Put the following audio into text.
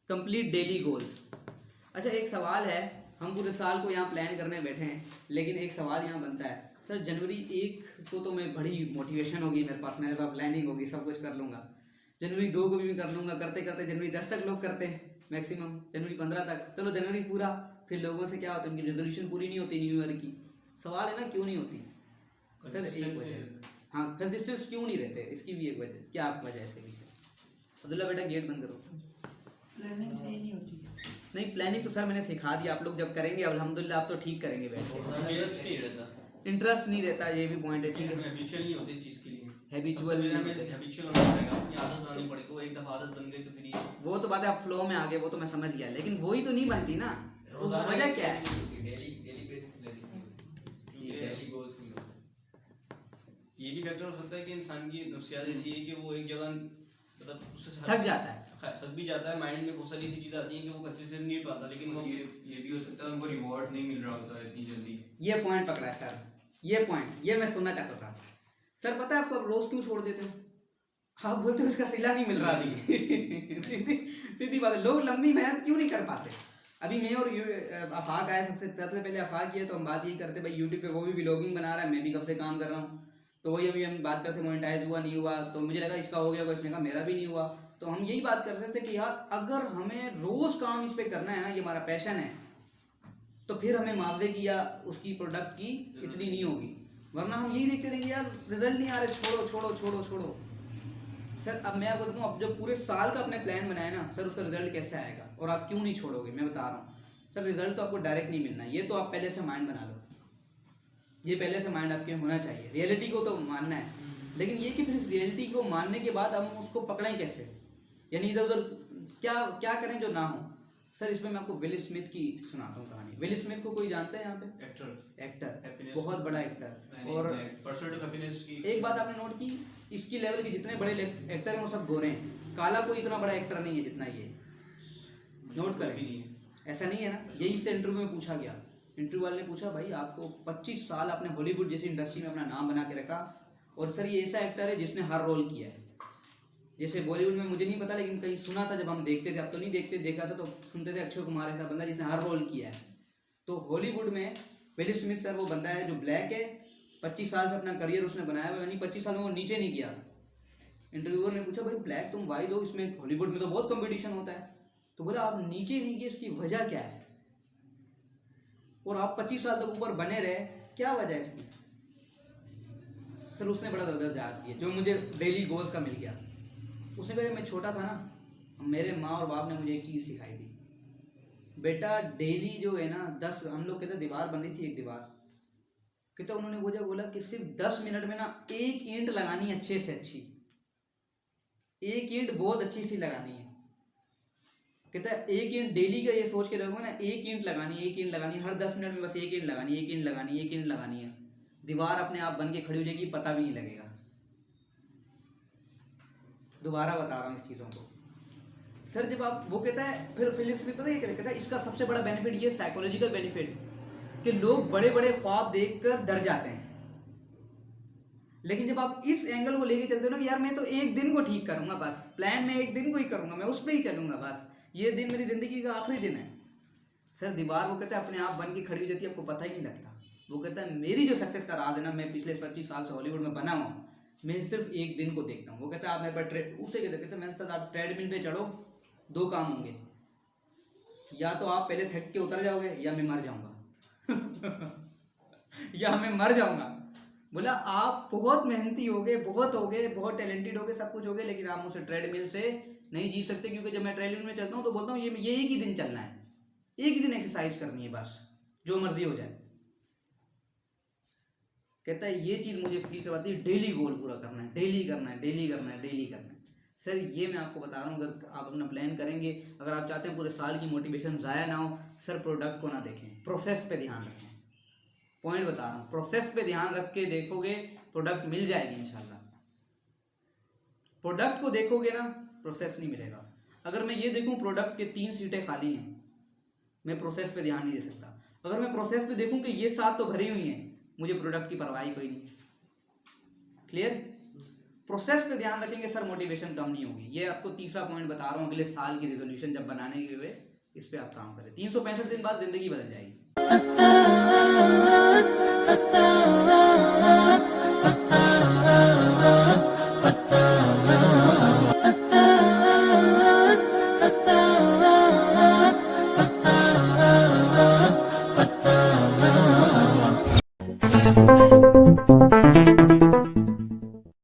Complete daily goals. अच्छा एक सवाल है, हम पूरे साल को यहाँ प्लान करने बैठे हैं, लेकिन एक सवाल यहाँ बनता है सर जनवरी 1 को तो मैं बड़ी मोटिवेशन होगी मेरे पास प्लानिंग होगी, सब कुछ कर लूँगा। जनवरी 2 को भी कर लूँगा, करते करते जनवरी 10 तक लोग करते हैं मैक्सिमम, जनवरी 15 तक, चलो जनवरी पूरा, फिर लोगों से क्या होता है उनकी रेजोल्यूशन पूरी नहीं होती न्यू ईयर की। सवाल है ना क्यों नहीं होती सर? एक वजह, हाँ कंसिस्टेंस क्यों नहीं रहते, इसकी भी एक वजह, क्या आप वजह है इसके पीछे? अब्दुल्ला बेटा गेट बंद करो। प्लानिंग सही नहीं होती। नहीं प्लानिंग तो सर मैंने सिखा दिया, आप लोग जब करेंगे अल्हम्दुलिल्लाह आप तो ठीक करेंगे बैठ के। इंटरेस्ट नहीं रहता, ये भी पॉइंट है, ठीक है। हैबिचुअल नहीं होती चीज के लिए, हैबिचुअल हैबिचुअल होना पड़ेगा, अपनी आदत बनानी पड़ेगी। वो एक दफा आदत बन गई तो फिर वो तो बात है, आप फ्लो में आ गए, वो तो मैं समझ गया, लेकिन वही तो नहीं बनती ना, वजह क्या है? ये भी फैक्टर हो सकता है कि इंसान की नफ्सियात ऐसी है कि वो एक जगह मतलब उससे थक जाता है, थक भी जाता है, माइंड में बहुत सारी ऐसी चीज़ें आती हैं कि वो कंसिस्टेंट नहीं पाता, लेकिन वो ये भी हो सकता है उनको रिवॉर्ड नहीं मिल रहा होता है इतनी जल्दी। ये पॉइंट पकड़ा है सर, ये पॉइंट ये मैं सुनना चाहता था सर। पता है आपको आप रोज क्यों छोड़ देते हो? आप बोलते हो इसका सिला नहीं मिल रहा नहीं सीधी सीधी बात है, लोग लंबी मेहनत क्यों नहीं कर पाते? अभी मैं और आफाक आया, सबसे पहले आफाक किया तो हम बात यही करते भाई यूट्यूब पे वो भी व्लॉगिंग बना रहा है, मैं भी कब से काम कर रहा हूँ, तो वही अभी हम बात करते मोनेटाइज हुआ नहीं हुआ, तो मुझे लगा इसका हो गया, इसने कहा मेरा भी नहीं हुआ, तो हम यही बात करते थे कि यार अगर हमें रोज काम इस पे करना है ना, ये हमारा पैशन है, तो फिर हमें मुआवजे की या उसकी प्रोडक्ट की इतनी नहीं होगी, वरना हम यही देखते रहेंगे यार रिजल्ट नहीं आ रहे, छोड़ो छोड़ो छोड़ो छोड़ो। सर अब मैं आपको बताऊँ, अब जब पूरे साल का अपने प्लान बनाए ना सर, उसका रिजल्ट कैसे आएगा और आप क्यों नहीं छोड़ोगे? मैं बता रहा हूँ सर, रिजल्ट तो आपको डायरेक्ट नहीं मिलना, ये तो आप पहले से माइंड बना लो, ये पहले से माइंड आपके होना चाहिए, रियलिटी को तो मानना है, लेकिन ये कि फिर इस रियलिटी को मानने के बाद हम उसको पकड़ें कैसे, यानी इधर उधर क्या क्या करें जो ना हो। सर इसमें मैं आपको विल स्मिथ की सुनाता हूँ कहानी। विल स्मिथ को कोई जानता है यहाँ पे? एक्टर बहुत बड़ा एक्टर, और परसेंट ऑफ हैप्पीनेस की एक बात आपने नोट की, इसकी लेवल के जितने बड़े एक्टर हैं वो सब गोरे हैं, काला कोई इतना बड़ा एक्टर नहीं है जितना ये, नोट कर भी नहीं है, ऐसा नहीं है ना। यही से इंटरव्यू में पूछा गया, इंटरव्यू वाले ने पूछा भाई आपको 25 साल आपने हॉलीवुड जैसी इंडस्ट्री में अपना नाम बना के रखा, और सर ये ऐसा एक्टर है जिसने हर रोल किया है, जैसे बॉलीवुड में मुझे नहीं पता लेकिन कहीं सुना था जब हम देखते थे, अब तो नहीं देखते, देखा था तो सुनते थे, अक्षय कुमार ऐसा बंदा जिसने हर रोल किया है। तो हॉलीवुड में विल स्मिथ सर वो बंदा है जो ब्लैक है, 25 साल से अपना करियर उसने बनाया हुआ, यानी 25 साल में वो नीचे नहीं गया। इंटरव्यूअर ने पूछा भाई ब्लैक तुम वाइड हो, इसमें हॉलीवुड में तो बहुत कंपटीशन होता है, तो बोला आप नीचे नहीं गए, इसकी वजह क्या है? और आप 25 साल तक ऊपर बने रहे, क्या वजह है इसमें? सर उसने बड़ा ज़बरदस्त जवाब दिया जो मुझे डेली गोल्स का मिल गया। उसने कहा मैं छोटा था ना, मेरे माँ और बाप ने मुझे एक चीज़ सिखाई थी, बेटा डेली जो है ना 10, हम लोग कहते दीवार बन रही थी एक दीवार, कहते उन्होंने मुझे बोला कि सिर्फ 10 मिनट में ना एक ईंट लगानी है अच्छे से अच्छी, एक ईंट बहुत अच्छी सी लगानी है। कहता है एक ईंट डेली का ये सोच के रखोगे ना, एक ईंट लगानी है, एक ईंट लगानी है, हर 10 मिनट में बस एक ईंट लगानी है, एक ईंट लगानी है, एक ईंट लगानी है, दीवार अपने आप बन के खड़ी हो जाएगी, पता भी नहीं लगेगा। दोबारा बता रहा हूँ इस चीज़ों को सर, जब आप वो कहता है, फिर फिलिप्स भी पता है क्या कहता है, इसका सबसे बड़ा बेनिफिट ये साइकोलॉजिकल बेनिफिट कि लोग बड़े बड़े ख्वाब देखकर डर जाते हैं, लेकिन जब आप इस एंगल को लेके चलते हो ना कि यार मैं तो एक दिन को ठीक करूंगा, बस प्लान में एक दिन को ही करूंगा, मैं उस पर ही चलूंगा, बस ये दिन मेरी जिंदगी का आखिरी दिन है। सर दीवार वो कहता है अपने आप बन के खड़ी हो जाती है, आपको पता ही नहीं लगता। वो कहता है मेरी जो सक्सेस का राज है ना, मैं पिछले 25 साल से हॉलीवुड में बना हुआ, मैं सिर्फ एक दिन को देखता हूँ। वो कहता है आप मेरे पास उसे कहते मेरे साथ आप ट्रेडमिल पे चढ़ो, 2 काम होंगे, या तो आप पहले थक के उतर जाओगे या मैं मर जाऊंगा या मैं मर जाऊंगा। बोला आप बहुत मेहनती होगे, बहुत टैलेंटेड होगे, सब कुछ होगे, लेकिन आप मुझसे ट्रेडमिल से नहीं जी सकते, क्योंकि जब मैं ट्रेडमिल में चलता हूँ तो बोलता हूँ ये एक ही दिन चलना है, एक ही दिन एक्सरसाइज करनी है, बस जो मर्जी हो जाए। कहता है ये चीज़ मुझे फील करवाती है, डेली गोल पूरा करना है, डेली करना है, डेली करना है, डेली करना है। सर ये मैं आपको बता रहा हूँ, अगर आप अपना प्लान करेंगे, अगर आप चाहते हैं पूरे साल की मोटिवेशन ज़ाया ना हो, सर प्रोडक्ट को ना देखें, प्रोसेस पे ध्यान रखें। पॉइंट बता रहा हूँ, प्रोसेस पे ध्यान रख के देखोगे प्रोडक्ट मिल जाएगी इंशाल्लाह। प्रोडक्ट को देखोगे ना, प्रोसेस नहीं मिलेगा। अगर मैं ये देखूँ प्रोडक्ट के 3 सीटें खाली हैं, मैं प्रोसेस पे ध्यान नहीं दे सकता। अगर मैं प्रोसेस पे देखूँ कि ये 7 तो भरी हुई हैं, मुझे प्रोडक्ट की परवाह कोई नहीं। क्लियर? प्रोसेस पे ध्यान रखेंगे सर, मोटिवेशन कम नहीं होगी। ये आपको तीसरा पॉइंट बता रहा हूँ, अगले साल की रिजोल्यूशन जब बनाने के हुए इस पे आप काम करें, 365 दिन बाद जिंदगी बदल जाएगी।